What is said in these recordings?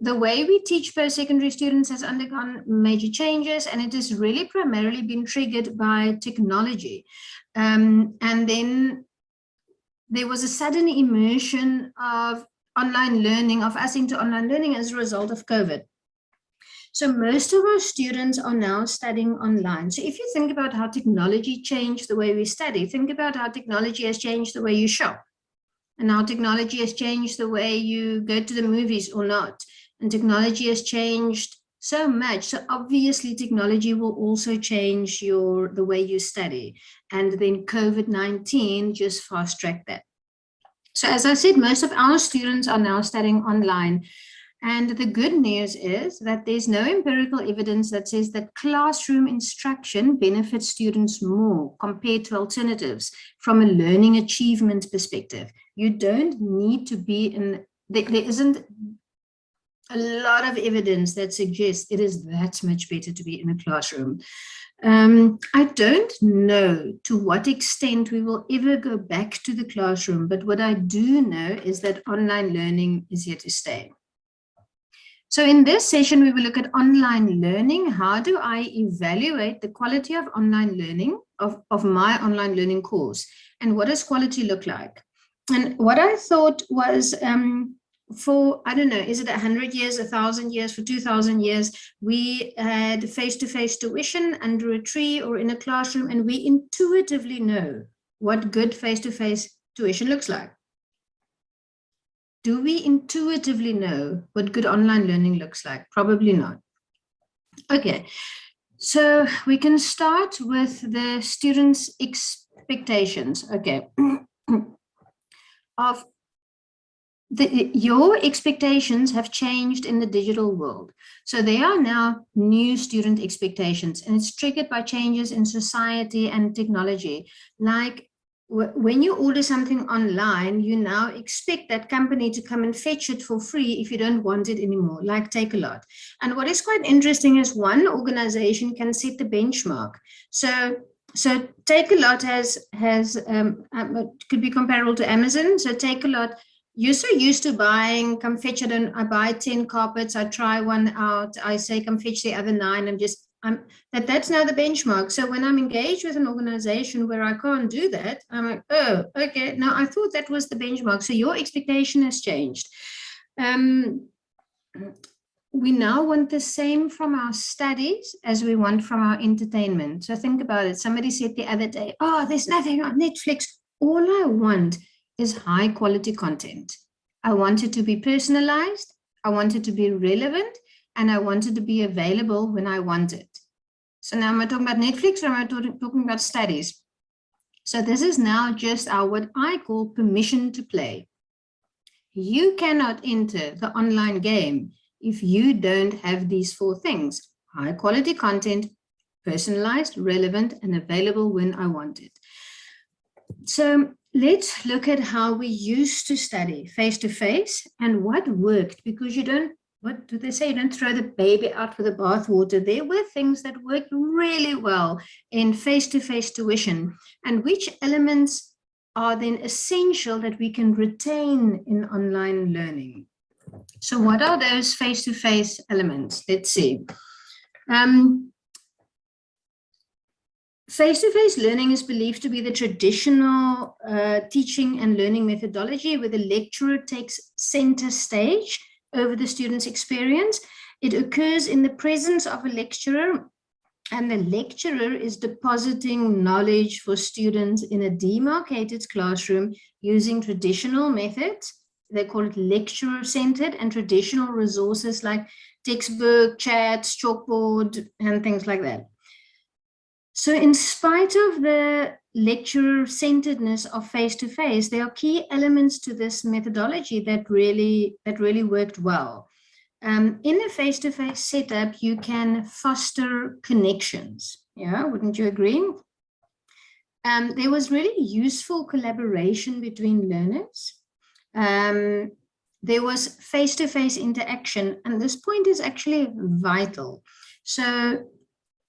the way we teach post-secondary students has undergone major changes, and it has really primarily been triggered by technology. And then there was a sudden immersion of online learning, of us into online learning as a result of COVID. So most of our students are now studying online. So if you think about how technology changed the way we study, think about how technology has changed the way you shop, and how technology has changed the way you go to the movies or not. And technology has changed so much. So obviously technology will also change the way you study. And then COVID-19 just fast-tracked that. So as I said, most of our students are now studying online. And the good news is that there's no empirical evidence that says that classroom instruction benefits students more compared to alternatives from a learning achievement perspective. You don't need to be in, there isn't a lot of evidence that suggests it is that much better to be in a classroom. I don't know to what extent we will ever go back to the classroom, but what I do know is that online learning is here to stay. So in this session, we will look at online learning. How do I evaluate the quality of online learning, of my online learning course? And what does quality look like? And what I thought was for, I don't know, is it 100 years, 1,000 years, for 2,000 years, we had face-to-face tuition under a tree or in a classroom, and we intuitively know what good face-to-face tuition looks like. Do we intuitively know what good online learning looks like? Probably not. Okay, so we can start with the students' expectations. Okay, your expectations have changed in the digital world. So they are now new student expectations, and it's triggered by changes in society and technology. Like when you order something online, you now expect that company to come and fetch it for free if you don't want it anymore, like Takealot. And what is quite interesting is one organization can set the benchmark. So Takealot could be comparable to Amazon. So Takealot, you're so used to buying, come fetch it, and I buy 10 carpets, I try one out, I say, come fetch the other 9, that's now the benchmark. So when I'm engaged with an organization where I can't do that, I'm like, oh, okay, now I thought that was the benchmark. So your expectation has changed. We now want the same from our studies as we want from our entertainment. So think about it. Somebody said the other day, oh, there's nothing on Netflix. All I want is high quality content. I want it to be personalized. I want it to be relevant, and I want it to be available when I want it. So now am I talking about Netflix, or am I talking about studies? So this is now just our, what I call, permission to play. You cannot enter the online game if you don't have these 4 things: high quality content, personalized, relevant, and available when I want it. So let's look at how we used to study face-to-face and what worked, because you don't, what do they say? You don't throw the baby out with the bathwater. There were things that worked really well in face-to-face tuition, and which elements are then essential that we can retain in online learning. So what are those face-to-face elements? Let's see. Face-to-face learning is believed to be the traditional teaching and learning methodology where the lecturer takes center stage over the student's experience. It occurs in the presence of a lecturer, and the lecturer is depositing knowledge for students in a demarcated classroom using traditional methods. They call it lecturer-centered, and traditional resources like textbook, chats, chalkboard, and things like that. So in spite of the lecturer-centeredness of face-to-face, there are key elements to this methodology that really worked well. In a face-to-face setup, you can foster connections. Yeah, wouldn't you agree? There was really useful collaboration between learners. There was face-to-face interaction, and this point is actually vital. So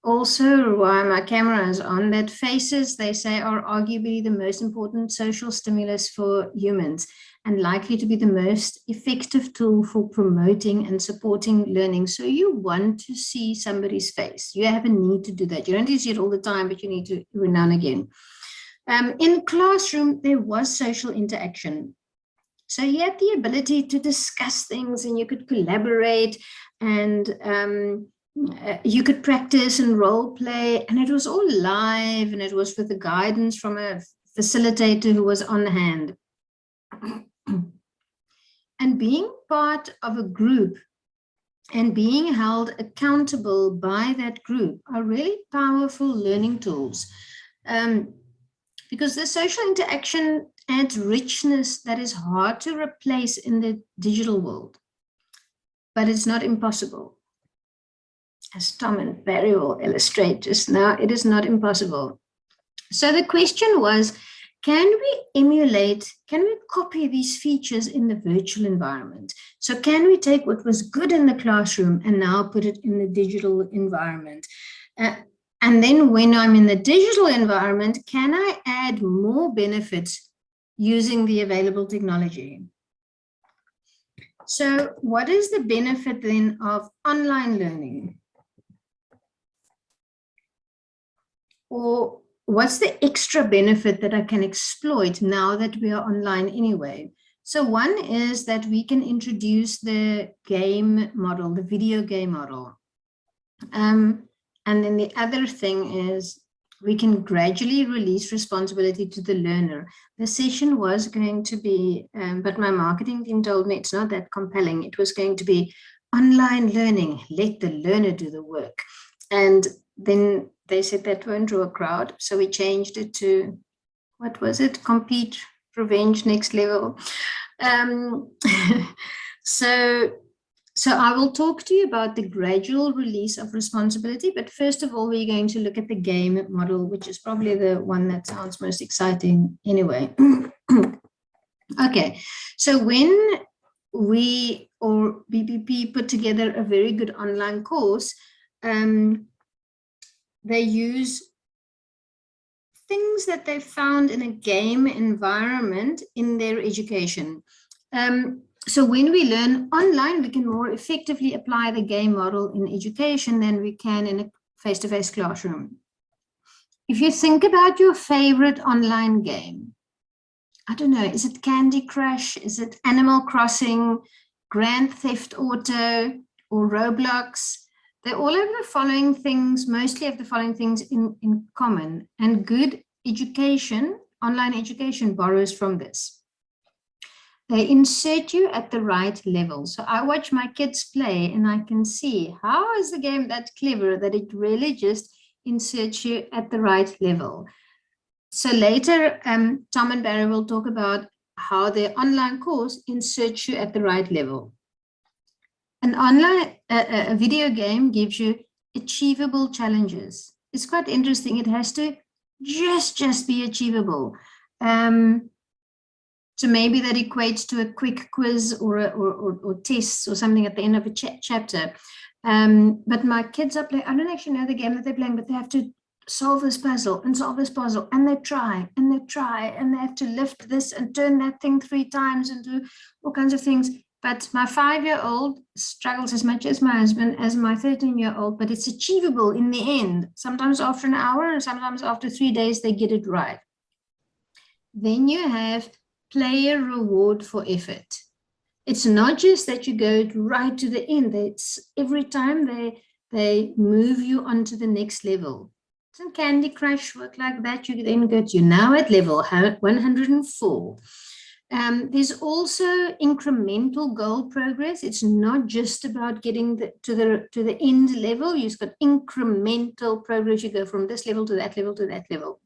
also why my camera is on, that faces, they say, are arguably the most important social stimulus for humans and likely to be the most effective tool for promoting and supporting learning. So you want to see somebody's face. You have a need to do that. You don't need to see it all the time, but you need to every now and again. In classroom, there was social interaction. So you had the ability to discuss things and you could collaborate and you could practice and role play, and it was all live and it was with the guidance from a facilitator who was on hand. And being part of a group and being held accountable by that group are really powerful learning tools, because the social interaction adds richness that is hard to replace in the digital world, but it's not impossible. As Tom and Barry will illustrate just now, it is not impossible. So the question was, can we copy these features in the virtual environment? So can we take what was good in the classroom and now put it in the digital environment? And then when I'm in the digital environment, can I add more benefits using the available technology? So what is the benefit then of online learning? Or what's the extra benefit that I can exploit now that we are online anyway? So one is that we can introduce the game model, the video game model. And then the other thing is we can gradually release responsibility to the learner. The session was going to be, but my marketing team told me it's not that compelling. It was going to be online learning, let the learner do the work. And then they said that won't draw a crowd. So we changed it to, what was it? Compete, revenge, next level. So I will talk to you about the gradual release of responsibility. But first of all, we're going to look at the game model, which is probably the one that sounds most exciting anyway. Okay, so when we or BPP put together a very good online course, they use things that they found in a game environment in their education. So when we learn online, we can more effectively apply the game model in education than we can in a face-to-face classroom. If you think about your favorite online game, I don't know, is it Candy Crush? Is it Animal Crossing, Grand Theft Auto, or Roblox? They all have the following things, mostly have the following things in common. And good education, online education, borrows from this. They insert you at the right level. So I watch my kids play and I can see how is the game that clever that it really just inserts you at the right level. So later, Tom and Barry will talk about how their online course inserts you at the right level. An online a video game gives you achievable challenges. It's quite interesting. It has to just be achievable. So maybe that equates to a quick quiz or tests or something at the end of a chapter. But my kids are playing, I don't actually know the game that they're playing, but they have to solve this puzzle and solve this puzzle. And they try and they try and they have to lift this and turn that thing 3 times and do all kinds of things. But my 5-year-old struggles as much as my husband, as my 13-year-old, but it's achievable in the end. Sometimes after an hour and sometimes after 3 days, they get it right. Then you have player reward for effort. It's not just that you go right to the end. It's every time they move you on to the next level. Doesn't Candy Crush work like that? You then go to, you're now at level 104. There's also incremental goal progress. It's not just about getting to the end level. You've got incremental progress. You go from this level to that level to that level.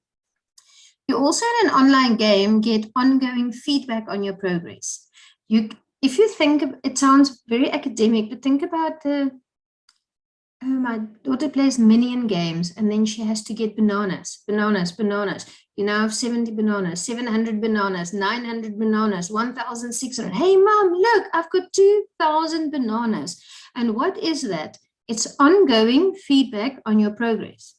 You also in an online game get ongoing feedback on your progress. If you think, it sounds very academic, but think about my daughter plays minion games and then she has to get bananas. You now have 70 bananas, 700 bananas, 900 bananas, 1,600. Hey, mom, look, I've got 2,000 bananas. And what is that? It's ongoing feedback on your progress.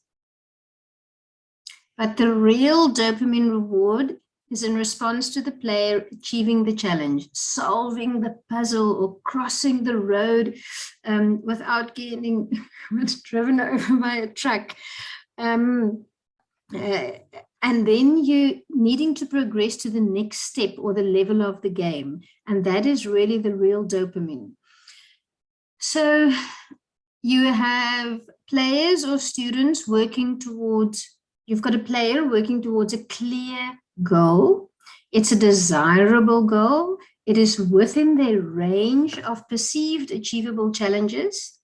But the real dopamine reward is in response to the player achieving the challenge, solving the puzzle or crossing the road without getting driven over by a truck. And then you needing to progress to the next step or the level of the game. And that is really the real dopamine. So you have players or students working towards, you've got a player working towards a clear goal. It's a desirable goal. It is within their range of perceived achievable challenges.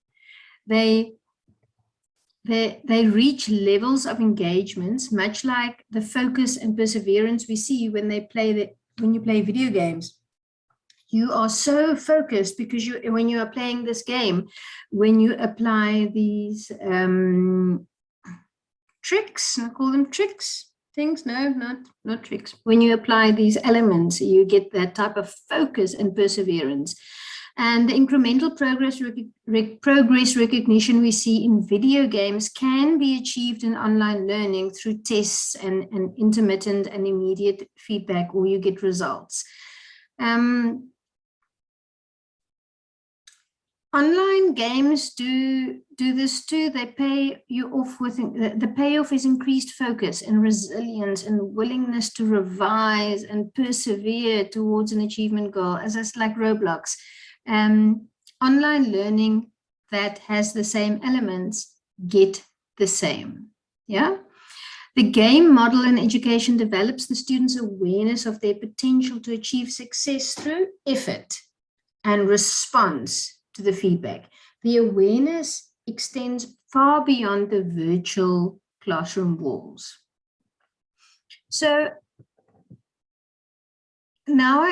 They reach levels of engagements, much like the focus and perseverance we see when you play video games. You are so focused because when you are playing this game, when you apply these tricks, I call them tricks, things, no, not tricks. When you apply these elements, you get that type of focus and perseverance. And the incremental progress recognition we see in video games can be achieved in online learning through tests and intermittent and immediate feedback, or you get results. Online games do this too. They pay you off with, the payoff is increased focus and resilience and willingness to revise and persevere towards an achievement goal, as it's like Roblox. Online learning that has the same elements get the same. Yeah. The game model in education develops the students' awareness of their potential to achieve success through effort and response to the feedback. The awareness extends far beyond the virtual classroom walls. So now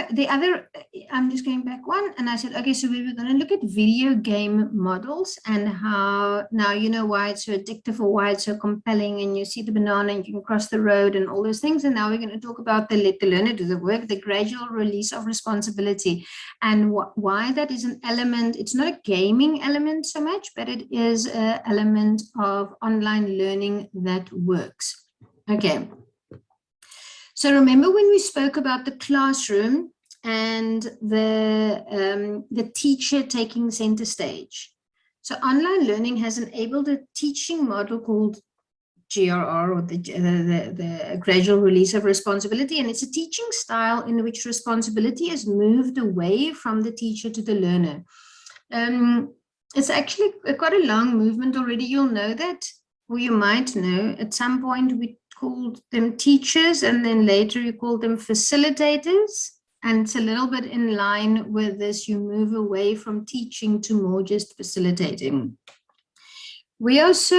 I'm just going back one, and I said, okay, so we were going to look at video game models and how now you know why it's so addictive or why it's so compelling, and you see the banana and you can cross the road and all those things. And now we're going to talk about the let the learner do the work, the gradual release of responsibility, and why that is an element. It's not a gaming element so much, but it is an element of online learning that works. Okay. So remember when we spoke about the classroom and the teacher taking center stage. So online learning has enabled a teaching model called GRR, or the gradual release of responsibility. And it's a teaching style in which responsibility is moved away from the teacher to the learner. It's actually quite a long movement already. You'll know that, or you might know, at some point we called them teachers, and then later you called them facilitators. And it's a little bit in line with this. You move away from teaching to more just facilitating. We also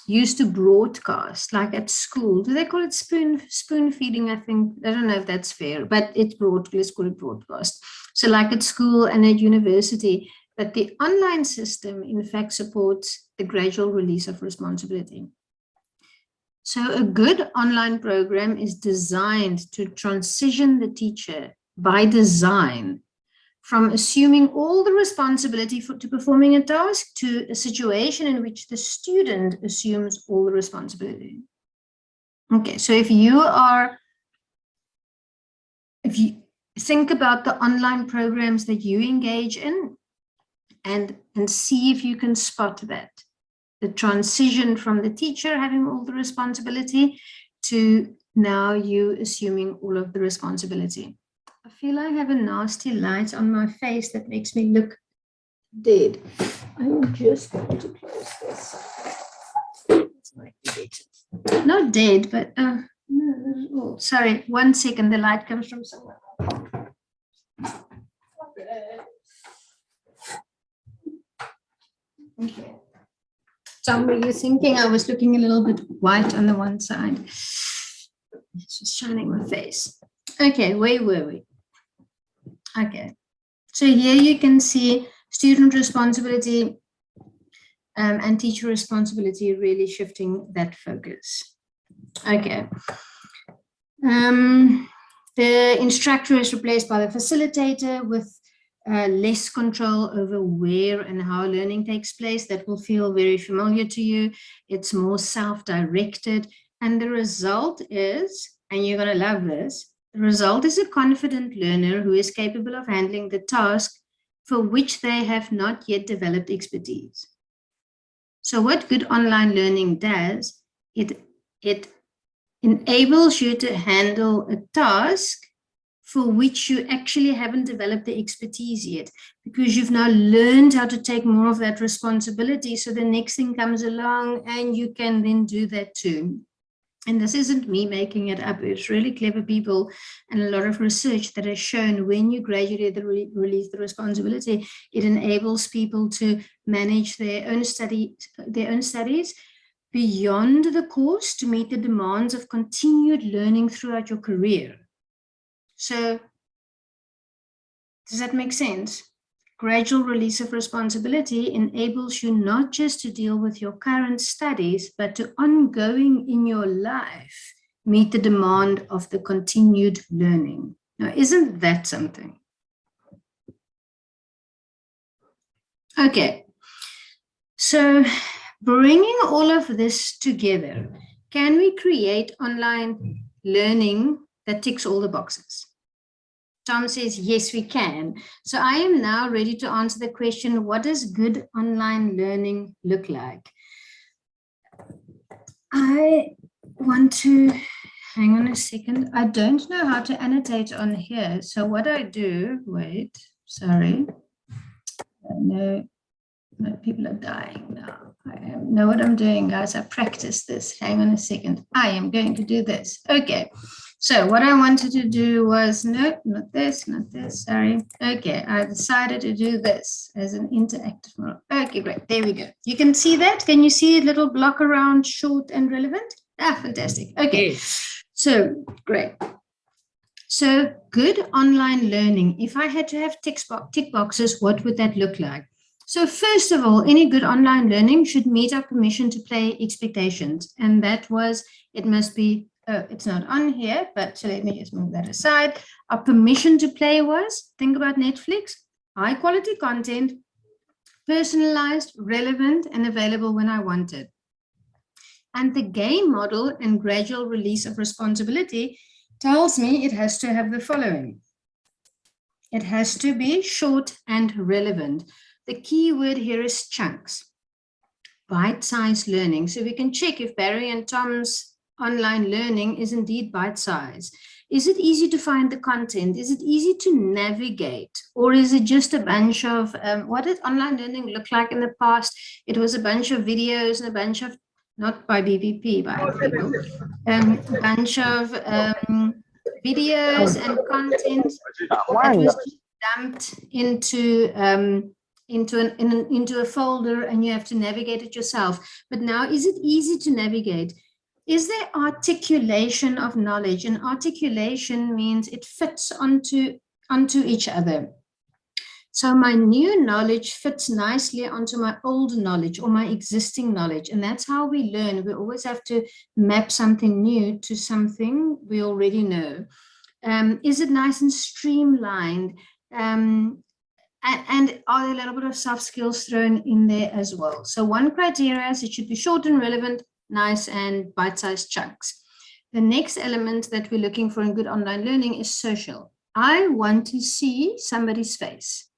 used to broadcast, like at school. Do they call it spoon feeding? I think, I don't know if that's fair, but it's let's call it broadcast. So like at school and at university, but the online system in fact supports the gradual release of responsibility. So a good online program is designed to transition the teacher by design from assuming all the responsibility to performing a task to a situation in which the student assumes all the responsibility. Okay, so if you think about the online programs that you engage in and see if you can spot that. The transition from the teacher having all the responsibility to now you assuming all of the responsibility. I feel I have a nasty light on my face that makes me look dead. I'm just going to close this. This might be better. Not dead, but no, sorry, 1 second, the light comes from somewhere. Okay. Tom, were you thinking I was looking a little bit white on the one side? It's just shining my face. Okay, where were we? Okay, so here you can see student responsibility and teacher responsibility really shifting that focus. Okay. The instructor is replaced by the facilitator with less control over where and how learning takes place. That will feel very familiar to you. It's more self-directed. And the result is, and you're going to love this, the result is a confident learner who is capable of handling the task for which they have not yet developed expertise. So what good online learning does, it enables you to handle a task for which you actually haven't developed the expertise yet, because you've now learned how to take more of that responsibility. So the next thing comes along and you can then do that too. And this isn't me making it up. It's really clever people and a lot of research that has shown when you gradually release the responsibility, it enables people to manage their own studies beyond the course to meet the demands of continued learning throughout your career. So does that make sense? Gradual release of responsibility enables you not just to deal with your current studies, but to ongoing in your life meet the demand of the continued learning. Now, isn't that something? Okay, so bringing all of this together, can we create online learning that ticks all the boxes? Tom says, yes, we can. So I am now ready to answer the question, what does good online learning look like? I want to, hang on a second. I don't know how to annotate on here. So what I do, wait, sorry. No, people are dying now. I know what I'm doing, guys. I practiced this. Hang on a second. I am going to do this. Okay. So what I wanted to do was, no, not this, sorry. Okay, I decided to do this as an interactive model. Okay, great, there we go. You can see that? Can you see a little block around short and relevant? Ah, fantastic. Okay, yes. So great. So good online learning, if I had to have tick boxes, what would that look like? So first of all, any good online learning should meet our permission to play expectations. And that was, it must be, it's not on here, but so let me just move that aside. Our permission to play was, think about Netflix, high quality content, personalized, relevant, and available when I want it. And the game model and gradual release of responsibility tells me it has to have the following. It has to be short and relevant. The key word here is chunks, bite-sized learning. So we can check if Barry and Tom's online learning is indeed bite-sized. Is it easy to find the content? Is it easy to navigate? Or is it just a bunch of, what did online learning look like in the past? It was a bunch of videos and a bunch of, not by BBP, by other people, a bunch of videos and content that was dumped into a folder and you have to navigate it yourself. But now, is it easy to navigate? Is there articulation of knowledge? And articulation means it fits onto each other. So my new knowledge fits nicely onto my old knowledge or my existing knowledge. And that's how we learn. We always have to map something new to something we already know. Is it nice and streamlined? And are there a little bit of soft skills thrown in there as well? So one criteria is it should be short and relevant, nice and bite-sized chunks. The next element that we're looking for in good online learning is social. I want to see somebody's face.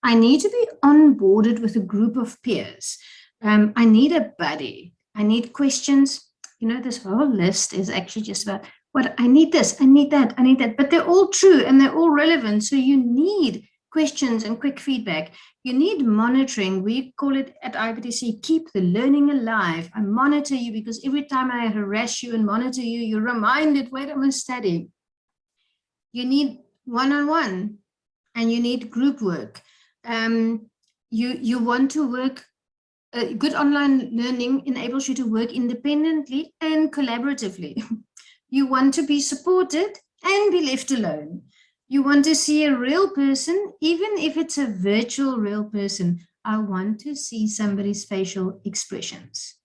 I need to be onboarded with a group of peers. I need a buddy. I need questions. You know, this whole list is actually just about what I need this, I need that, I need that, but they're all true and they're all relevant. So you need questions and quick feedback. You need monitoring. We call it at IBTC, keep the learning alive. I monitor you because every time I harass you and monitor you, you're reminded, wait, I must study. You need one-on-one and you need group work. You want to work, good online learning enables you to work independently and collaboratively. You want to be supported and be left alone. You want to see a real person, even if it's a virtual real person. I want to see somebody's facial expressions.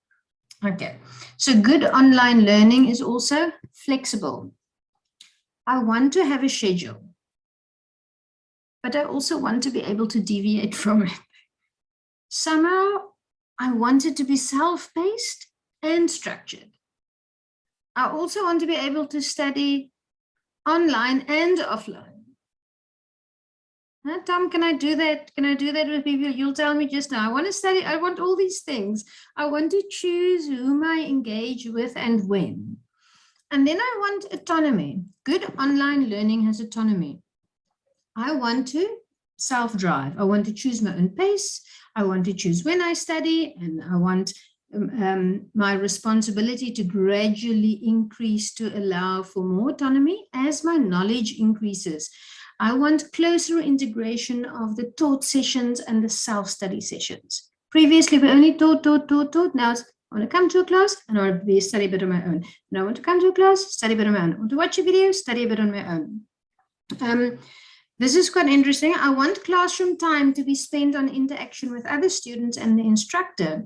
Okay, so good online learning is also flexible. I want to have a schedule. but I also want to be able to deviate from it. Somehow, I want it to be self-paced and structured. I also want to be able to study online and offline. Tom, can I do that? Can I do that with people? You'll tell me just now. I want to study. I want all these things. I want to choose whom I engage with and when. And then I want autonomy. Good online learning has autonomy. I want to self-drive. I want to choose my own pace. I want to choose when I study, and I want my responsibility to gradually increase to allow for more autonomy as my knowledge increases. I want closer integration of the taught sessions and the self-study sessions. Previously, we only taught. Now it's, I want to come to a class and I want to study a bit on my own. And I want to come to a class, study a bit on my own. I want to watch a video, study a bit on my own. This is quite interesting. I want classroom time to be spent on interaction with other students and the instructor.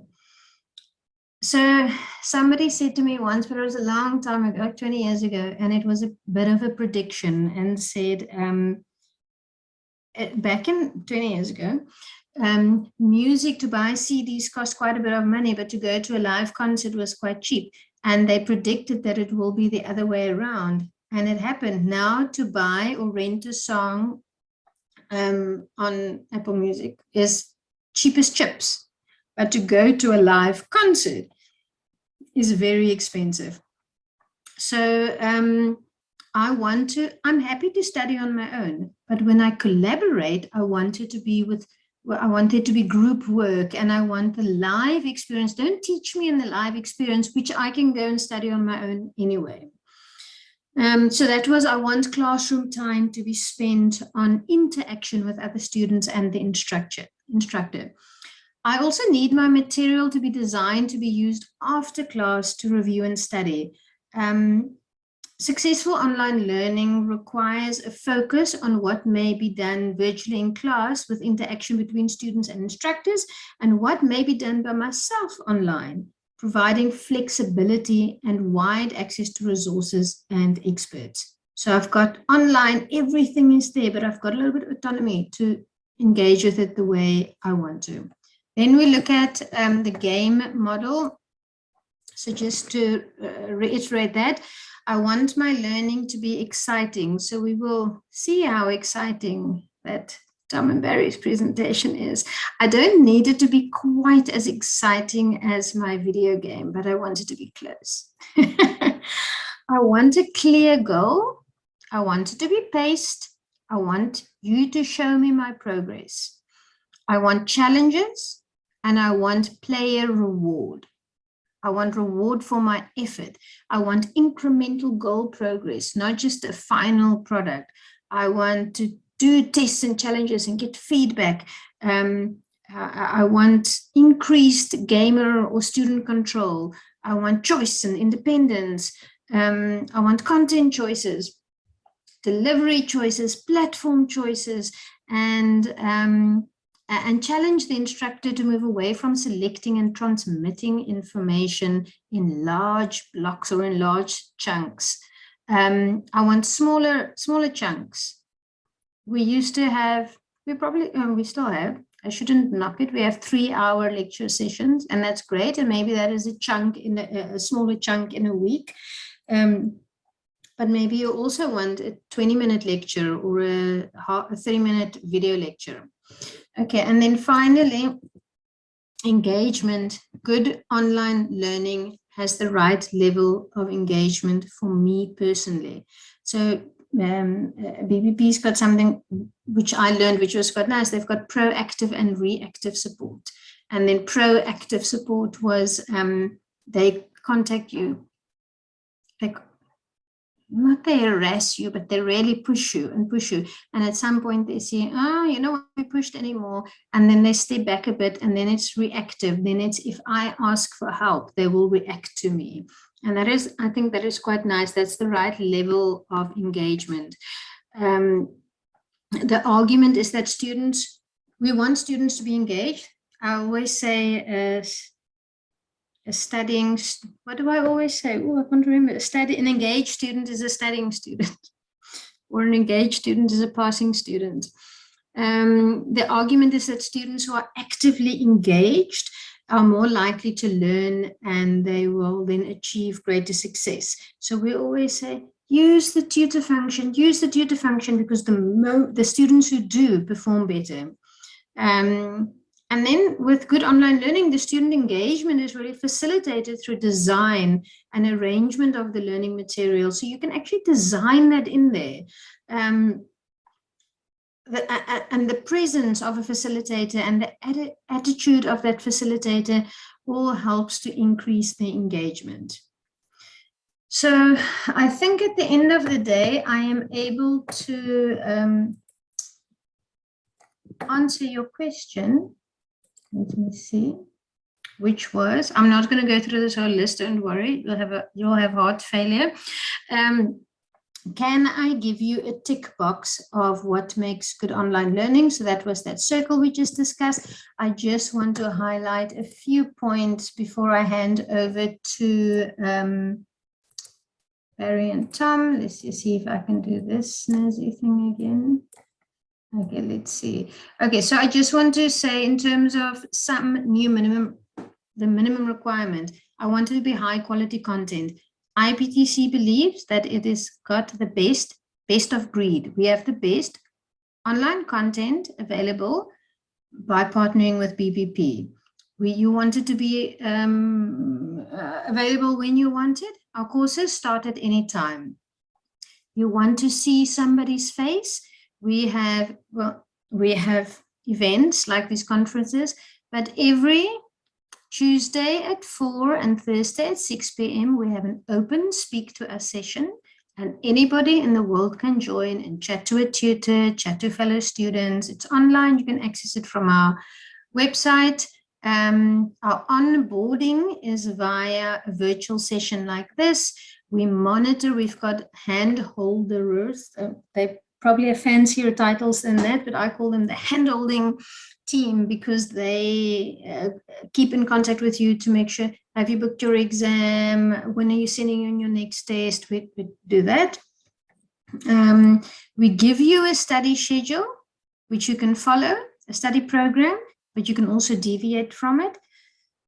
So somebody said to me once, but it was a long time ago, like 20 years ago, and it was a bit of a prediction, and said, back in 20 years ago, music, to buy CDs cost quite a bit of money, but to go to a live concert was quite cheap. And they predicted that it will be the other way around. And it happened. Now to buy or rent a song on Apple Music is cheap as chips. But to go to a live concert is very expensive. So I'm happy to study on my own, but when I collaborate, I want it to be group work, and I want the live experience. Don't teach me in the live experience, which I can go and study on my own anyway. So that was, I want classroom time to be spent on interaction with other students and the instructor. I also need my material to be designed to be used after class to review and study. Successful online learning requires a focus on what may be done virtually in class with interaction between students and instructors, and what may be done by myself online, providing flexibility and wide access to resources and experts. So I've got online, everything is there, but I've got a little bit of autonomy to engage with it the way I want to. Then we look at the game model. So just to reiterate that, I want my learning to be exciting. So we will see how exciting that Tom and Barry's presentation is. I don't need it to be quite as exciting as my video game, but I want it to be close. I want a clear goal. I want it to be paced. I want you to show me my progress. I want challenges, and I want player reward. I want reward for my effort. I want incremental goal progress, not just a final product. I want to do tests and challenges and get feedback. I want increased gamer or student control. I want choice and independence. I want content choices, delivery choices, platform choices, and challenge the instructor to move away from selecting and transmitting information in large blocks or in large chunks. I want smaller chunks. We used to have, we still have, I shouldn't knock it. We have 3-hour lecture sessions, and that's great. And maybe that is a chunk in a smaller chunk in a week. But maybe you also want a 20-minute lecture or a 30-minute video lecture. Okay, and then finally, engagement. Good online learning has the right level of engagement for me personally. So BBP's got something which I learned, which was quite nice. They've got proactive and reactive support. And then proactive support was they contact you. They harass you, but they really push you. And at some point they say, you know what, we pushed anymore. And then they step back a bit, and then it's reactive. Then it's, if I ask for help, they will react to me. And that is, I think that is quite nice. That's the right level of engagement. The argument is that we want students to be engaged. I always say, studying, what do I always say? Oh, I can't remember. An engaged student is a studying student, or an engaged student is a passing student. The argument is that students who are actively engaged are more likely to learn, and they will then achieve greater success. So we always say, use the tutor function, because the students who do perform better. And then with good online learning, the student engagement is really facilitated through design and arrangement of the learning material. So you can actually design that in there. And the presence of a facilitator and the attitude of that facilitator all helps to increase the engagement. So I think at the end of the day, I am able to answer your question. Let me see, which was, I'm not going to go through this whole list, don't worry, you'll have heart failure. Can I give you a tick box of what makes good online learning? So that was that circle we just discussed. I just want to highlight a few points before I hand over to Barry and Tom. Let's just see if I can do this snazzy thing again. Okay, let's see. Okay, so I just want to say, in terms of some new the minimum requirement, I want it to be high quality content. IPTC believes that it has got the best of breed. We have the best online content available by partnering with BPP. You want it to be available when you want it. Our courses start at any time. You want to see somebody's face. We have events like these conferences, but every Tuesday at 4 and Thursday at 6 p.m. we have an open Speak to Us session, and anybody in the world can join and chat to a tutor, chat to fellow students. It's online. You can access it from our website. Our onboarding is via a virtual session like this. We monitor. We've got hand holders. They probably have fancier titles than that, but I call them the hand-holding team, because they keep in contact with you to make sure, have you booked your exam? When are you sending in your next test? We do that. We give you a study schedule, which you can follow, a study program, but you can also deviate from it.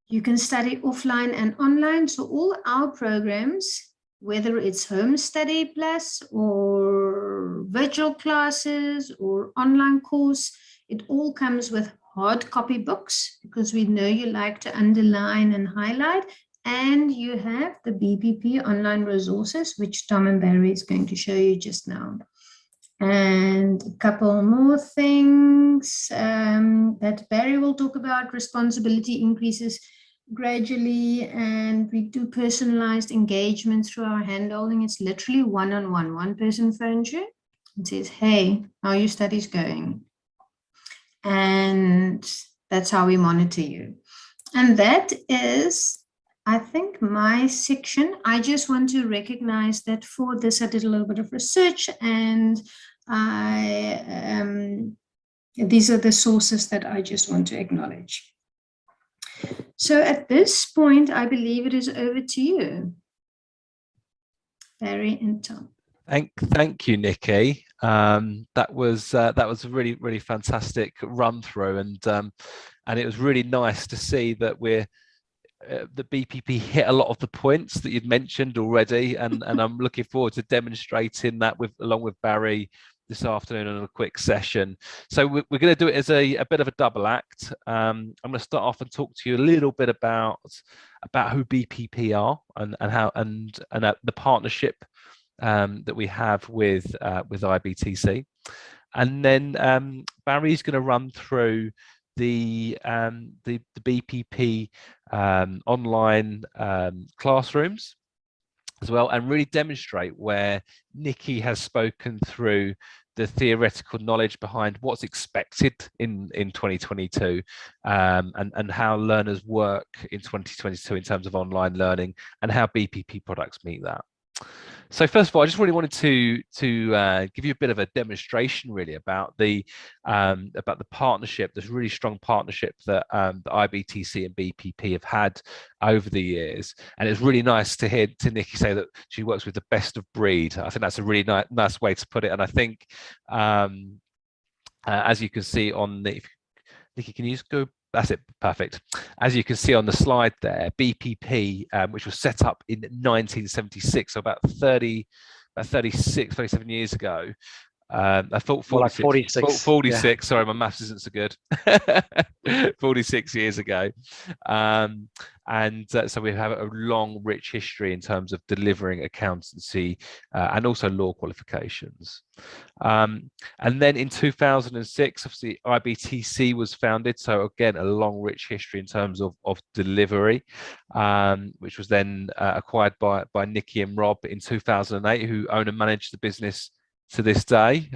You can study offline and online. So all our programs, whether it's Home Study Plus or virtual classes or online course, it all comes with hard copy books, because we know you like to underline and highlight. And you have the BPP online resources, which Tom and Barry is going to show you just now. And a couple more things that Barry will talk about. Responsibility increases gradually, and we do personalized engagement through our handholding. It's literally one-on-one. One person phones you and says, hey, how are your studies going? And that's how we monitor you. And that is, I think, my section. I just want to recognize that for this, I did a little bit of research, and these are the sources that I just want to acknowledge. So at this point, I believe it is over to you, Barry and Tom. Thank you, Nikki. That was a really fantastic run through, and it was really nice to see that the BPP hit a lot of the points that you'd mentioned already, and I'm looking forward to demonstrating that along with Barry this afternoon in a quick session. So we're going to do it as a bit of a double act. I'm going to start off and talk to you a little bit about who BPP are and how and the partnership that we have with IBTC, and then Barry's going to run through the BPP online classrooms as well, and really demonstrate where Nikki has spoken through the theoretical knowledge behind what's expected in 2022, and how learners work in 2022 in terms of online learning, and how BPP products meet that. So first of all, I just really wanted to give you a bit of a demonstration, really, about the partnership, this really strong partnership that the IBTC and BPP have had over the years. And it's really nice to hear Nikki say that she works with the best of breed. I think that's a really nice way to put it. And I think As you can see on the, Nikki, can you just go? That's it, perfect. As you can see on the slide there, BPP, which was set up in 1976, so about 37 years ago. I thought 46. More like 46. 46. Yeah. Sorry, my maths isn't so good. 46 years ago. So we have a long, rich history in terms of delivering accountancy and also law qualifications. And then in 2006, obviously, IBTC was founded. So again, a long, rich history in terms of delivery, which was then acquired by Nikki and Rob in 2008, who own and manage the business to this day.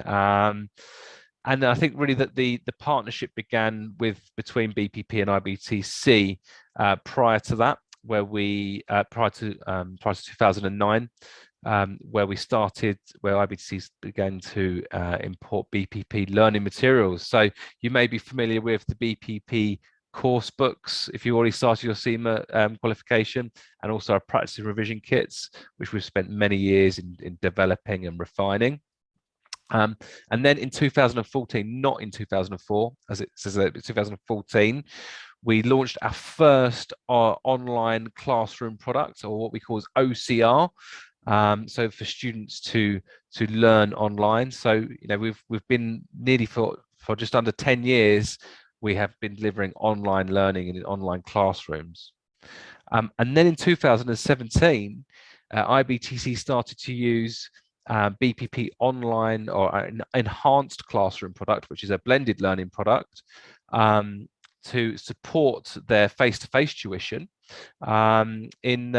And I think really that the partnership began between BPP and IBTC prior to that, where we prior to 2009, where IBTC began to import BPP learning materials. So you may be familiar with the BPP course books if you already started your CIMA qualification, and also our practice and revision kits, which we've spent many years in developing and refining. And then in 2014, not in 2004, as it says, 2014, we launched our first online classroom product, or what we call OCR. So for students to learn online. So we've been nearly for just under 10 years, we have been delivering online learning in online classrooms. And then in 2017, IBTC started to use BPP online, or an enhanced classroom product, which is a blended learning product, to support their face-to-face tuition in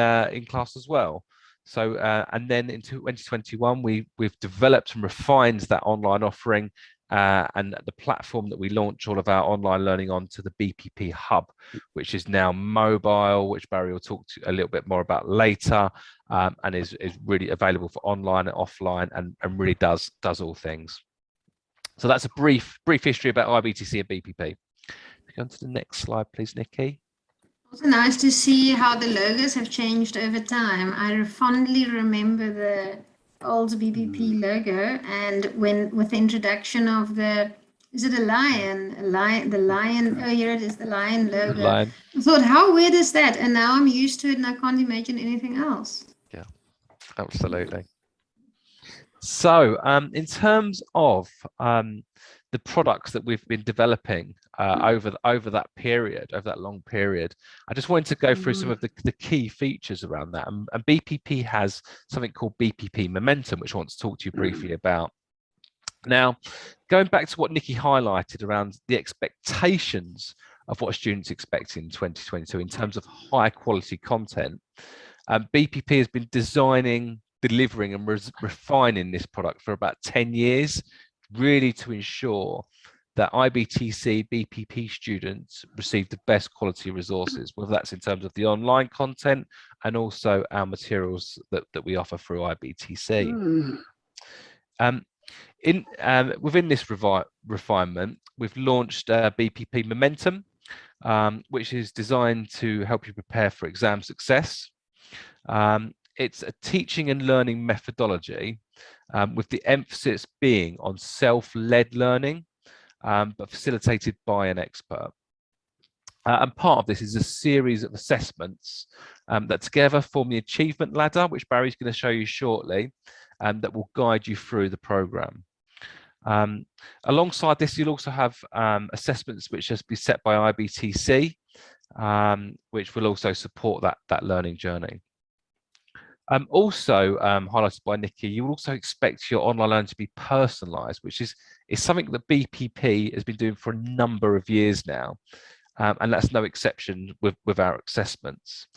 class as well. So and then in 2021, we've developed and refined that online offering, and the platform that we launch all of our online learning on to the BPP Hub, which is now mobile, which Barry will talk to a little bit more about later, and is really available for online and offline, and really does all things. So that's a brief history about IBTC and BPP. Go on to the next slide, please, Nikki. Also nice to see how the logos have changed over time. I fondly remember the old BPP logo, and with the introduction of is it a lion? The lion. Oh, here it is, the lion logo. The lion. I thought, how weird is that? And now I'm used to it, and I can't imagine anything else. Yeah, absolutely. So, in terms of the products that we've been developing over that long period, I just wanted to go through some of the key features around that. And BPP has something called BPP Momentum, which I want to talk to you briefly about. Now, going back to what Nikki highlighted around the expectations of what students expect in 2022 in terms of high quality content, BPP has been designing, delivering and refining this product for about 10 years, really to ensure that IBTC BPP students receive the best quality resources, whether that's in terms of the online content and also our materials that we offer through IBTC. Within this refinement, we've launched BPP Momentum, which is designed to help you prepare for exam success. It's a teaching and learning methodology, with the emphasis being on self-led learning, but facilitated by an expert. And part of this is a series of assessments that together form the achievement ladder, which Barry's going to show you shortly, that will guide you through the program. Alongside this, you'll also have assessments which has been set by IBTC, which will also support that learning journey. Also highlighted by Nikki, you will also expect your online learning to be personalised, which is something that BPP has been doing for a number of years now, and that's no exception with our assessments.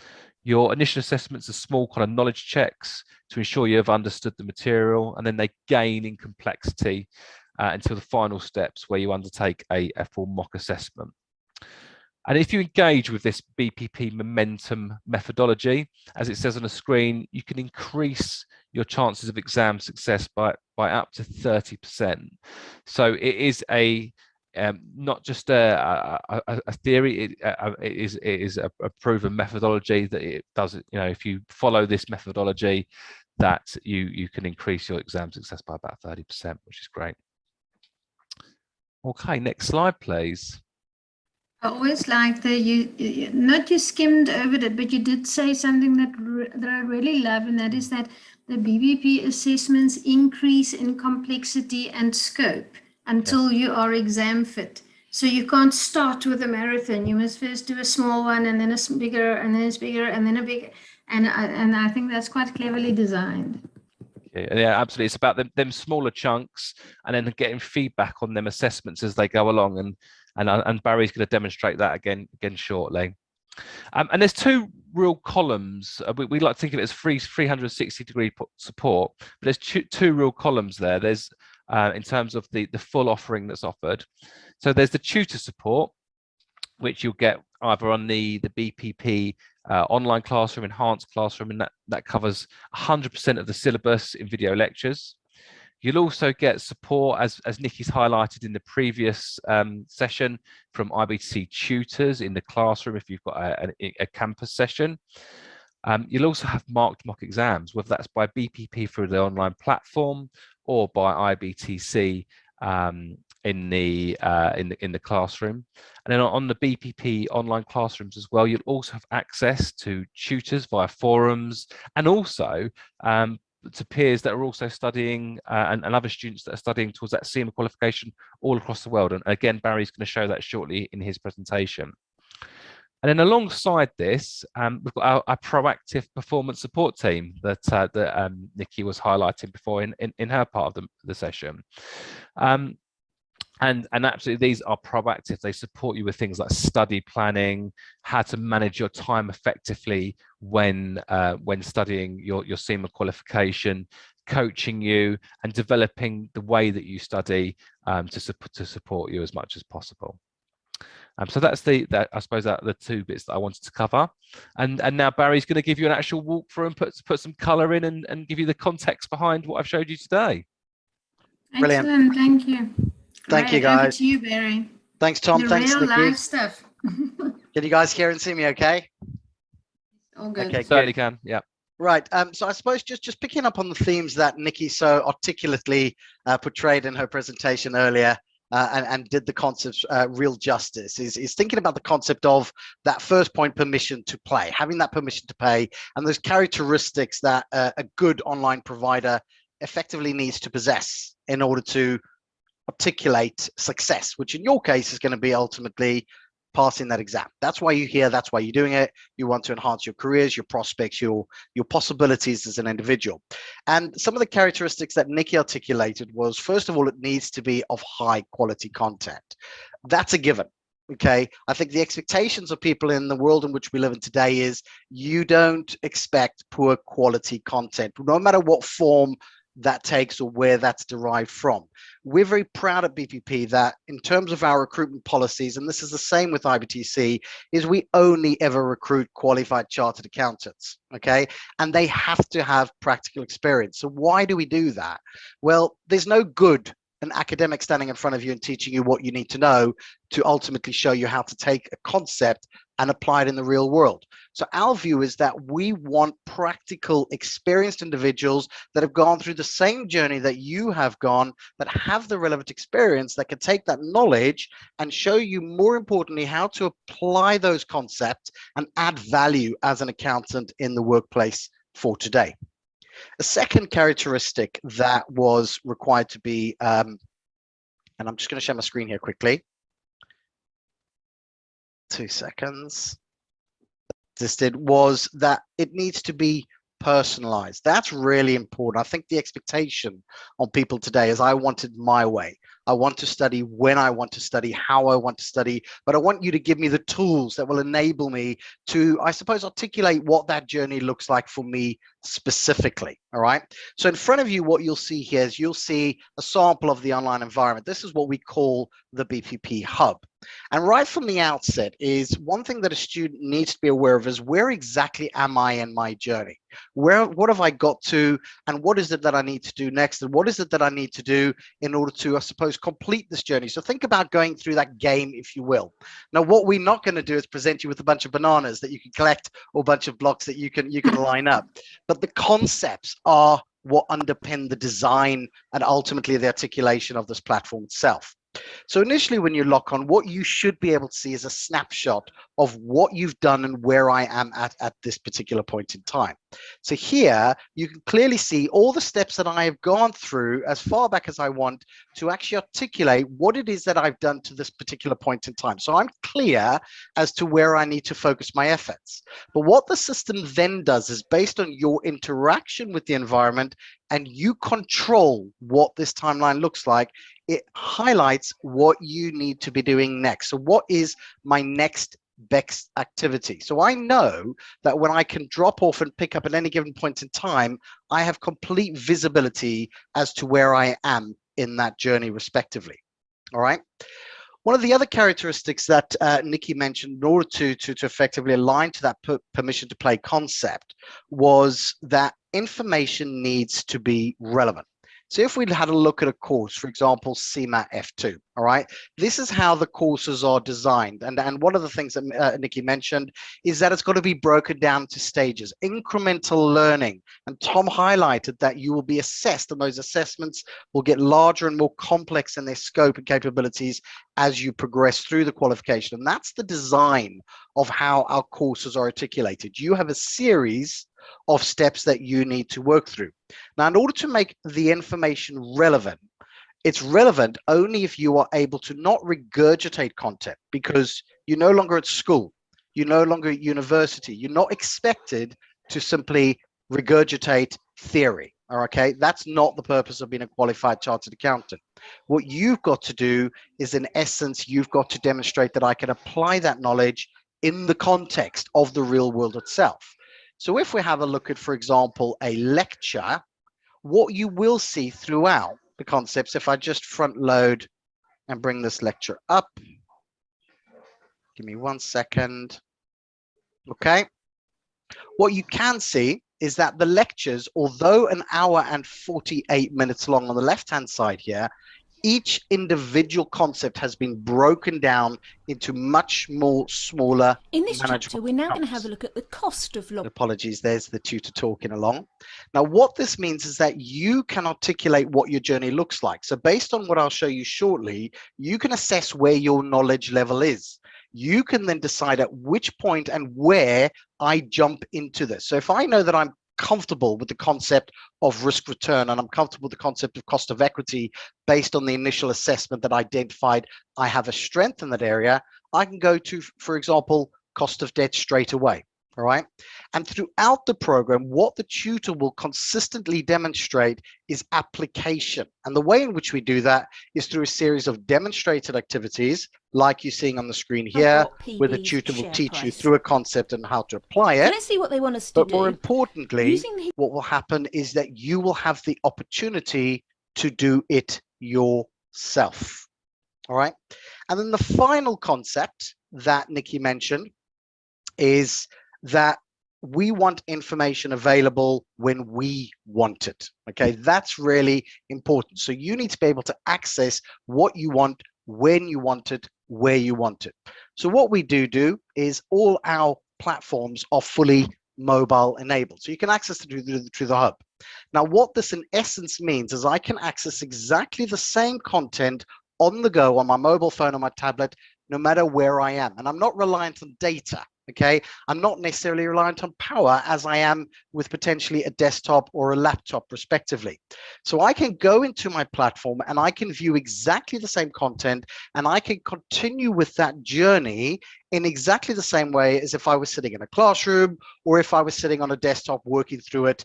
Your initial assessments are small kind of knowledge checks to ensure you have understood the material, and then they gain in complexity until the final steps where you undertake a full mock assessment. And if you engage with this BPP Momentum methodology, as it says on the screen, you can increase your chances of exam success by up to 30%. So it is not just a theory, it is a proven methodology that it does. If you follow this methodology, that you can increase your exam success by about 30%, which is great. Okay, next slide, please. I always like not you skimmed over it, but you did say something that I really love, and that is that the BBP assessments increase in complexity and scope until you are exam fit. So you can't start with a marathon. You must first do a small one, and then a bigger, and then it's bigger, and then a bigger. And I think that's quite cleverly designed. Yeah, absolutely. It's about them smaller chunks, and then getting feedback on them assessments as they go along. And Barry's going to demonstrate that again shortly. And there's two real columns. We like to think of it as 360-degree support, but there's two real columns there. There's in terms of the full offering that's offered. So there's the tutor support, which you'll get either on the BPP online classroom, enhanced classroom, and that covers 100% of the syllabus in video lectures. You'll also get support, as Nikki's highlighted in the previous session, from IBTC tutors in the classroom if you've got a campus session. You'll also have marked mock exams, whether that's by BPP through the online platform or by IBTC in the classroom. And then on the BPP online classrooms as well, you'll also have access to tutors via forums, and also to peers that are also studying and other students that are studying towards that CIMA qualification all across the world. And again, Barry's going to show that shortly in his presentation. And then alongside this, we've got our proactive performance support team that Nikki was highlighting before in her part of the session. And absolutely, these are proactive. They support you with things like study planning, how to manage your time effectively when studying your CIMA qualification, coaching you and developing the way that you study to support you as much as possible. So that's I suppose the two bits that I wanted to cover. And now Barry's going to give you an actual walkthrough and put some colour in and give you the context behind what I've showed you today. Brilliant. Excellent, thank you. Thank you, guys. Over to you, Barry. Thanks, Tom. The Thanks, real Nikki. live stuff. Can you guys hear and see me okay? All good. Okay, certainly can, yeah. Right. So I suppose just picking up on the themes that Nikki so articulately portrayed in her presentation earlier and did the concepts real justice is thinking about the concept of that first point, permission to play, having that permission to pay, and those characteristics that a good online provider effectively needs to possess in order to articulate success, which in your case is going to be ultimately passing that exam. That's why you're here. That's why you're doing it. You want to enhance your careers, your prospects, your possibilities as an individual. And some of the characteristics that Nikki articulated was, first of all, it needs to be of high quality content. That's a given. Okay. I think the expectations of people in the world in which we live in today is you don't expect poor quality content, no matter what form that takes or where that's derived from. We're very proud at BPP that in terms of our recruitment policies, and this is the same with IBTC, is we only ever recruit qualified chartered accountants, okay? And they have to have practical experience. So why do we do that? Well, there's no good an academic standing in front of you and teaching you what you need to know to ultimately show you how to take a concept and apply it in the real world. So our view is that we want practical, experienced individuals that have gone through the same journey that you have gone, that have the relevant experience, that can take that knowledge and show you, more importantly, how to apply those concepts and add value as an accountant in the workplace for today. A second characteristic that was required to be, and I'm just going to share my screen here quickly. 2 seconds. Existed was that it needs to be personalized. That's really important. I think the expectation on people today is I want it my way. I want to study when I want to study, how I want to study, but I want you to give me the tools that will enable me to, I suppose, articulate what that journey looks like for me specifically. All right. So in front of you, what you'll see here is you'll see a sample of the online environment. This is what we call the BPP Hub. And right from the outset is one thing that a student needs to be aware of is where exactly am I in my journey? What have I got to, and what is it that I need to do next? And what is it that I need to do in order to, I suppose, complete this journey? So think about going through that game, if you will. Now, what we're not going to do is present you with a bunch of bananas that you can collect or a bunch of blocks that you can line up. But the concepts are what underpin the design and ultimately the articulation of this platform itself. So initially, when you lock on, what you should be able to see is a snapshot of what you've done and where I am at this particular point in time. So here, you can clearly see all the steps that I have gone through as far back as I want to actually articulate what it is that I've done to this particular point in time. So I'm clear as to where I need to focus my efforts. But what the system then does is based on your interaction with the environment and you control what this timeline looks like, it highlights what you need to be doing next. So what is my next best activity? So I know that when I can drop off and pick up at any given point in time, I have complete visibility as to where I am in that journey respectively. All right. One of the other characteristics that Nikki mentioned in order to effectively align to that permission to play concept was that information needs to be relevant. So if we had a look at a course, for example, CMA F2, all right, this is how the courses are designed. And one of the things that Nikki mentioned is that it's got to be broken down to stages, incremental learning. And Tom highlighted that you will be assessed, and those assessments will get larger and more complex in their scope and capabilities as you progress through the qualification. And that's the design of how our courses are articulated. You have a series of steps that you need to work through. Now, in order to make the information relevant, it's relevant only if you are able to not regurgitate content, because you're no longer at school, you're no longer at university, you're not expected to simply regurgitate theory. Okay, that's not the purpose of being a qualified chartered accountant. What you've got to do is, in essence, you've got to demonstrate that I can apply that knowledge in the context of the real world itself. So if we have a look at, for example, a lecture, what you will see throughout the concepts, if I just front load and bring this lecture up, give me 1 second. Okay. What you can see is that the lectures, although an hour and 48 minutes long on the left-hand side here, each individual concept has been broken down into much more smaller. In this chapter, we're now going to have a look at the cost of long. Apologies, there's the tutor talking along. Now, what this means is that you can articulate what your journey looks like. So based on what I'll show you shortly, you can assess where your knowledge level is. You can then decide at which point and where I jump into this. So if I know that I'm comfortable with the concept of risk return and I'm comfortable with the concept of cost of equity based on the initial assessment that identified I have a strength in that area, I can go to, for example, cost of debt straight away. All right. And throughout the program, what the tutor will consistently demonstrate is application. And the way in which we do that is through a series of demonstrated activities, like you're seeing on the screen here, where the tutor will teach you through a concept and how to apply it. So let's see what they want us to do. But more importantly, what will happen is that you will have the opportunity to do it yourself. All right. And then the final concept that Nikki mentioned is that we want information available when we want it. Okay, that's really important. So you need to be able to access what you want, when you want it, where you want it. So what we do is all our platforms are fully mobile enabled. So you can access it through the hub. Now, what this in essence means is I can access exactly the same content on the go on my mobile phone or my tablet, no matter where I am. And I'm not reliant on data. Okay, I'm not necessarily reliant on power as I am with potentially a desktop or a laptop respectively. So I can go into my platform and I can view exactly the same content and I can continue with that journey in exactly the same way as if I was sitting in a classroom or if I was sitting on a desktop working through it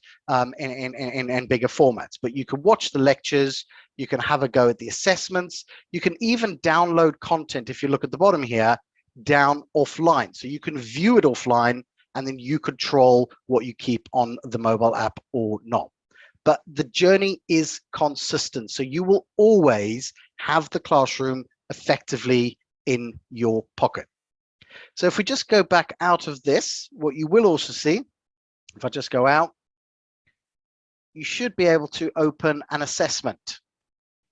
in bigger formats. But you can watch the lectures, you can have a go at the assessments, you can even download content, if you look at the bottom here, down offline. So you can view it offline and then you control what you keep on the mobile app or not. But the journey is consistent. So you will always have the classroom effectively in your pocket. So if we just go back out of this, what you will also see, if I just go out, you should be able to open an assessment.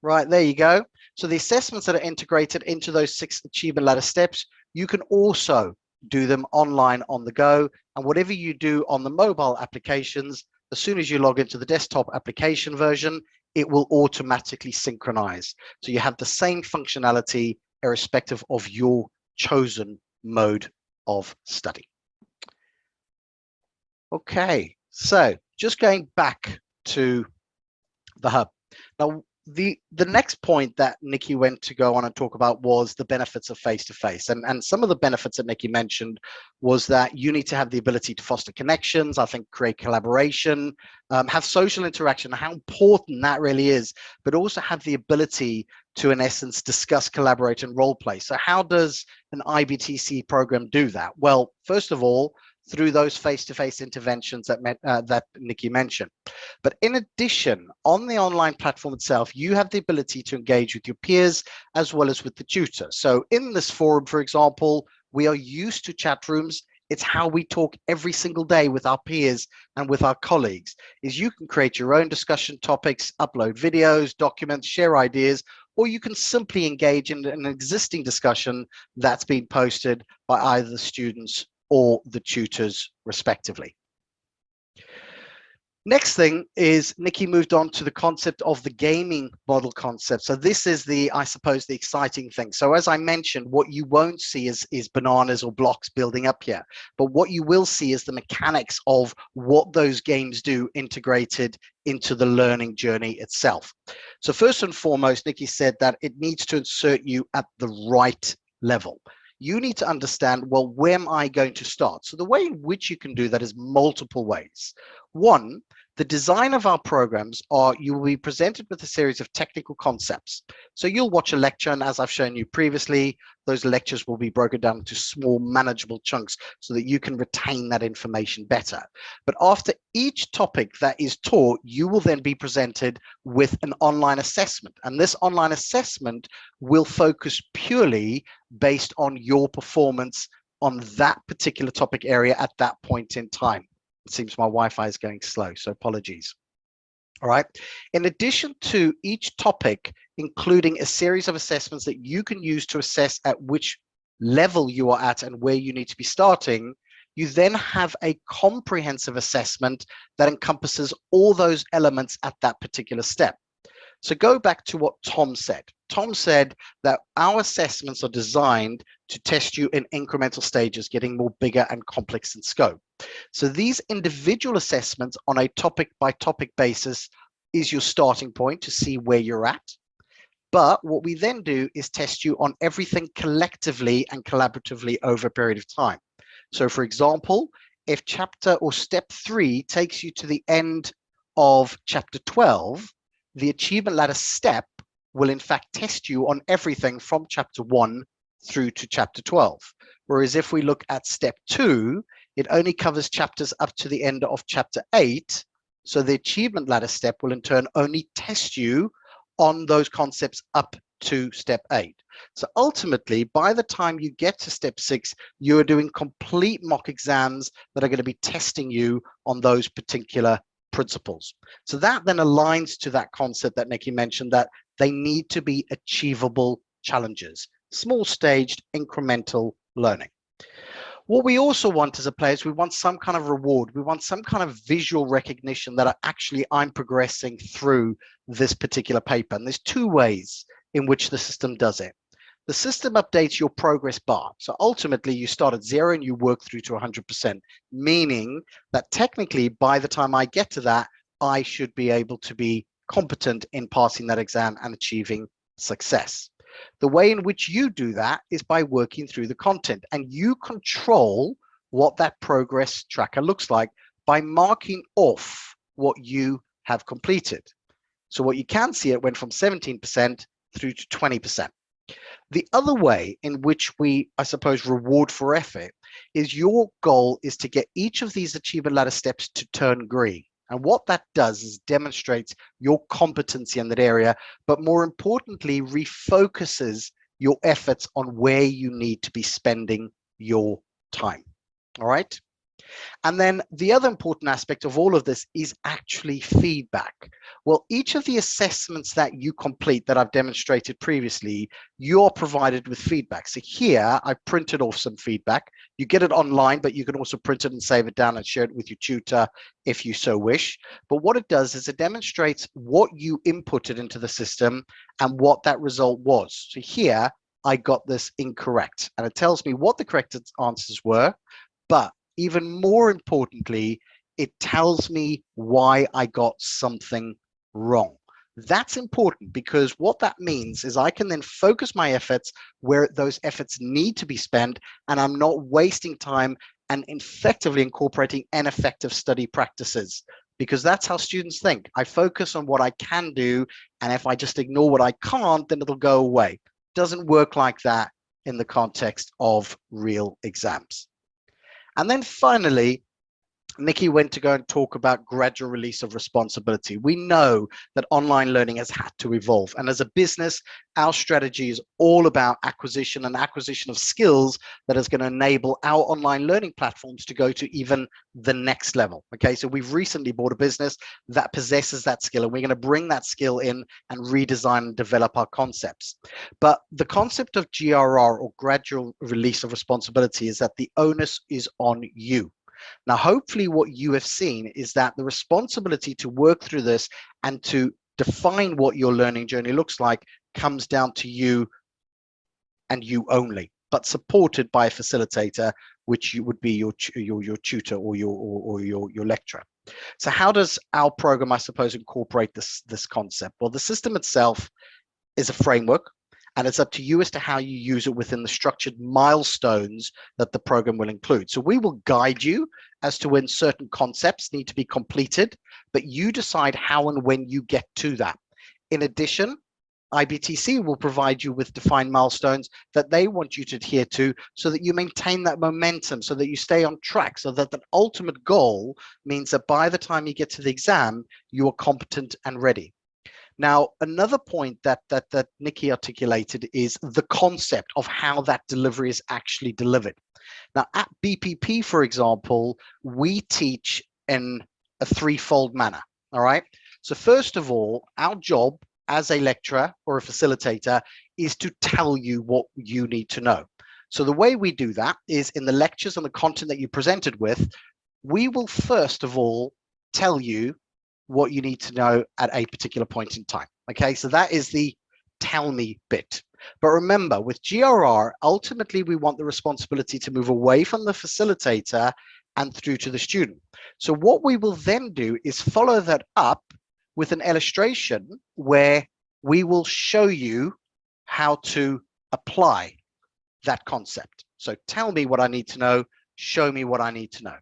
Right, there you go. So the assessments that are integrated into those 6 achievement ladder steps, you can also do them online on the go. And whatever you do on the mobile applications, as soon as you log into the desktop application version, it will automatically synchronize. So you have the same functionality irrespective of your chosen mode of study. Okay, so just going back to the hub. Now, the next point that Nikki went to go on and talk about was the benefits of face-to-face. And some of the benefits that Nikki mentioned was that you need to have the ability to foster connections, I think create collaboration, have social interaction, how important that really is, but also have the ability to, in essence, discuss, collaborate, and role play. So how does an IBTC program do that? Well, first of all, through those face-to-face interventions that Nikki mentioned. But in addition, on the online platform itself, you have the ability to engage with your peers as well as with the tutor. So in this forum, for example, we are used to chat rooms. It's how we talk every single day with our peers and with our colleagues, is you can create your own discussion topics, upload videos, documents, share ideas, or you can simply engage in an existing discussion that's been posted by either the students or the tutors respectively. Next thing is Nikki moved on to the concept of the gaming model concept. So this is the, I suppose, the exciting thing. So as I mentioned, what you won't see is bananas or blocks building up here, but what you will see is the mechanics of what those games do integrated into the learning journey itself. So first and foremost, Nikki said that it needs to insert you at the right level. You need to understand, well, where am I going to start? So the way in which you can do that is multiple ways. One, the design of our programs are you will be presented with a series of technical concepts. So you'll watch a lecture, and as I've shown you previously, those lectures will be broken down into small manageable chunks so that you can retain that information better. But after each topic that is taught, you will then be presented with an online assessment. And this online assessment will focus purely based on your performance on that particular topic area at that point in time. It seems my Wi-Fi is going slow, so apologies. All right. In addition to each topic, including a series of assessments that you can use to assess at which level you are at and where you need to be starting, you then have a comprehensive assessment that encompasses all those elements at that particular step. So go back to what Tom said. Tom said that our assessments are designed to test you in incremental stages, getting more bigger and complex in scope. So these individual assessments on a topic by topic basis is your starting point to see where you're at. But what we then do is test you on everything collectively and collaboratively over a period of time. So for example, if chapter or step 3 takes you to the end of chapter 12, the achievement ladder step will in fact test you on everything from chapter 1 through to chapter 12. Whereas if we look at step 2, it only covers chapters up to the end of chapter 8. So the achievement ladder step will in turn only test you on those concepts up to step 8. So ultimately, by the time you get to step 6, you are doing complete mock exams that are going to be testing you on those particular principles. So that then aligns to that concept that Nikki mentioned, that they need to be achievable challenges, small staged incremental learning. What we also want as a player is we want some kind of reward. We want some kind of visual recognition that I'm progressing through this particular paper. And there's 2 ways in which the system does it. The system updates your progress bar. So ultimately you start at 0 and you work through to 100%, meaning that technically by the time I get to that, I should be able to be competent in passing that exam and achieving success. The way in which you do that is by working through the content, and you control what that progress tracker looks like by marking off what you have completed. So what you can see, it went from 17% through to 20%. The other way in which we, I suppose, reward for effort is your goal is to get each of these achievement ladder steps to turn green. And what that does is demonstrates your competency in that area, but more importantly, refocuses your efforts on where you need to be spending your time. All right. And then the other important aspect of all of this is actually feedback. Well, each of the assessments that you complete that I've demonstrated previously, you're provided with feedback. So here I printed off some feedback. You get it online, but you can also print it and save it down and share it with your tutor if you so wish. But what it does is it demonstrates what you inputted into the system and what that result was. So here I got this incorrect, and it tells me what the correct answers were, but even more importantly, it tells me why I got something wrong. That's important, because what that means is I can then focus my efforts where those efforts need to be spent, and I'm not wasting time and effectively incorporating ineffective study practices, because that's how students think. I focus on what I can do, and if I just ignore what I can't, then it'll go away. It doesn't work like that in the context of real exams. And then finally, Nikki went to go and talk about gradual release of responsibility. We know that online learning has had to evolve. And as a business, our strategy is all about acquisition of skills that is going to enable our online learning platforms to go to even the next level. Okay, so we've recently bought a business that possesses that skill, and we're going to bring that skill in and redesign and develop our concepts. But the concept of GRR, or gradual release of responsibility, is that the onus is on you. Now, hopefully what you have seen is that the responsibility to work through this and to define what your learning journey looks like comes down to you and you only, but supported by a facilitator, which would be your tutor or your lecturer. So how does our program, I suppose, incorporate this concept? Well, the system itself is a framework, and it's up to you as to how you use it within the structured milestones that the program will include. So we will guide you as to when certain concepts need to be completed, but you decide how and when you get to that. In addition, IBTC will provide you with defined milestones that they want you to adhere to, so that you maintain that momentum, so that you stay on track, so that the ultimate goal means that by the time you get to the exam, you are competent and ready. Now, another point that Nikki articulated is the concept of how that delivery is actually delivered. Now, at BPP, for example, we teach in a threefold manner, all right? So first of all, our job as a lecturer or a facilitator is to tell you what you need to know. So the way we do that is in the lectures and the content that you presented with, we will first of all tell you what you need to know at a particular point in time. Okay, so that is the tell me bit. But remember, with GRR, ultimately we want the responsibility to move away from the facilitator and through to the student. So what we will then do is follow that up with an illustration where we will show you how to apply that concept. So tell me what I need to know, show me what I need to know.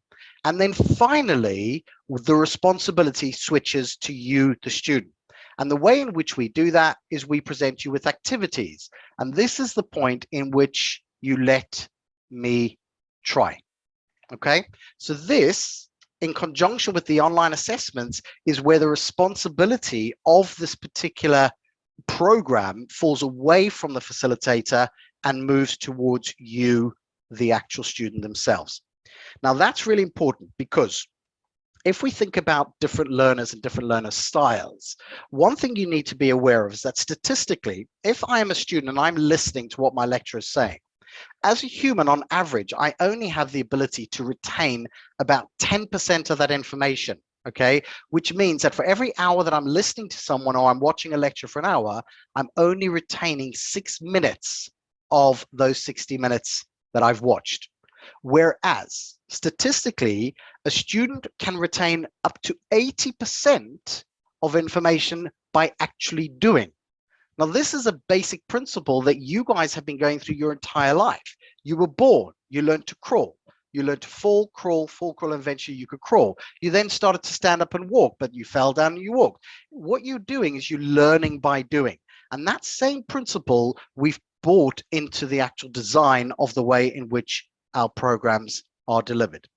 And then finally, the responsibility switches to you, the student. And the way in which we do that is we present you with activities. And this is the point in which you let me try. Okay, so this, in conjunction with the online assessments, is where the responsibility of this particular program falls away from the facilitator and moves towards you, the actual student themselves. Now, that's really important, because if we think about different learners and different learner styles, one thing you need to be aware of is that statistically, if I am a student and I'm listening to what my lecturer is saying, as a human, on average, I only have the ability to retain about 10% of that information, okay? Which means that for every hour that I'm listening to someone or I'm watching a lecture for an hour, I'm only retaining 6 minutes of those 60 minutes that I've watched. Whereas statistically, a student can retain up to 80% of information by actually doing. Now, this is a basic principle that you guys have been going through your entire life. You were born, you learned to crawl, you learned to fall, crawl, and eventually you could crawl. You then started to stand up and walk, but you fell down and you walked. What you're doing is you're learning by doing. And that same principle we've brought into the actual design of the way in which our programs are delivered.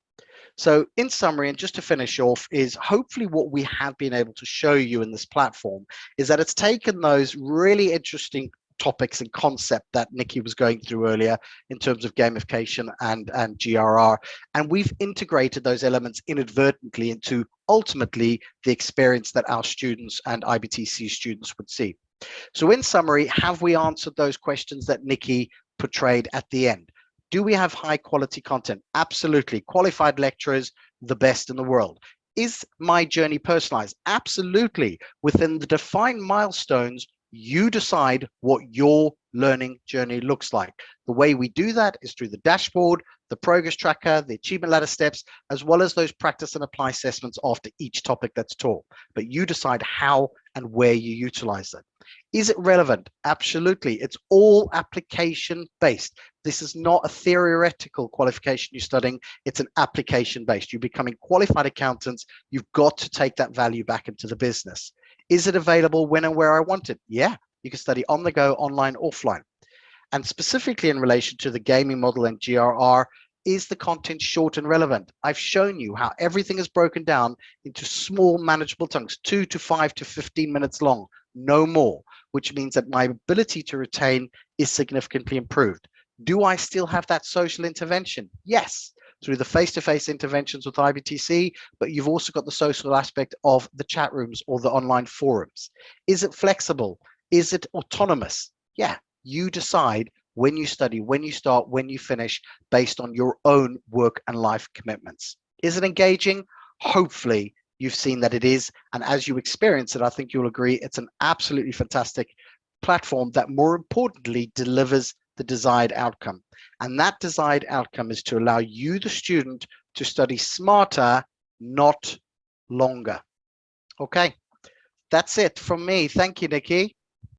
So in summary, and just to finish off, is hopefully what we have been able to show you in this platform is that it's taken those really interesting topics and concept that Nikki was going through earlier in terms of gamification and GRR. And we've integrated those elements inadvertently into ultimately the experience that our students and IBTC students would see. So in summary, have we answered those questions that Nikki portrayed at the end? Do we have high quality content? Absolutely. Qualified lecturers, the best in the world. Is my journey personalized? Absolutely. Within the defined milestones, you decide what your learning journey looks like. The way we do that is through the dashboard, the progress tracker, the achievement ladder steps, as well as those practice and apply assessments after each topic that's taught. But you decide how and where you utilize it. Is it relevant? Absolutely. It's all application based. This is not a theoretical qualification you're studying. It's an application based. You're becoming qualified accountants. You've got to take that value back into the business. Is it available when and where I want it? Yeah, you can study on the go, online, offline. And specifically in relation to the gaming model and GRR, is the content short and relevant? I've shown you how everything is broken down into small manageable chunks, 2 to 5 to 15 minutes long, no more, which means that my ability to retain is significantly improved. Do I still have that social intervention? Yes, through the face-to-face interventions with IBTC, but you've also got the social aspect of the chat rooms or the online forums. Is it flexible? Is it autonomous? Yeah, you decide when you study, when you start, when you finish, based on your own work and life commitments. Is it engaging? Hopefully you've seen that it is. And as you experience it, I think you'll agree it's an absolutely fantastic platform that more importantly delivers the desired outcome. And that desired outcome is to allow you, the student, to study smarter, not longer. Okay, that's it from me. Thank you, Nikki.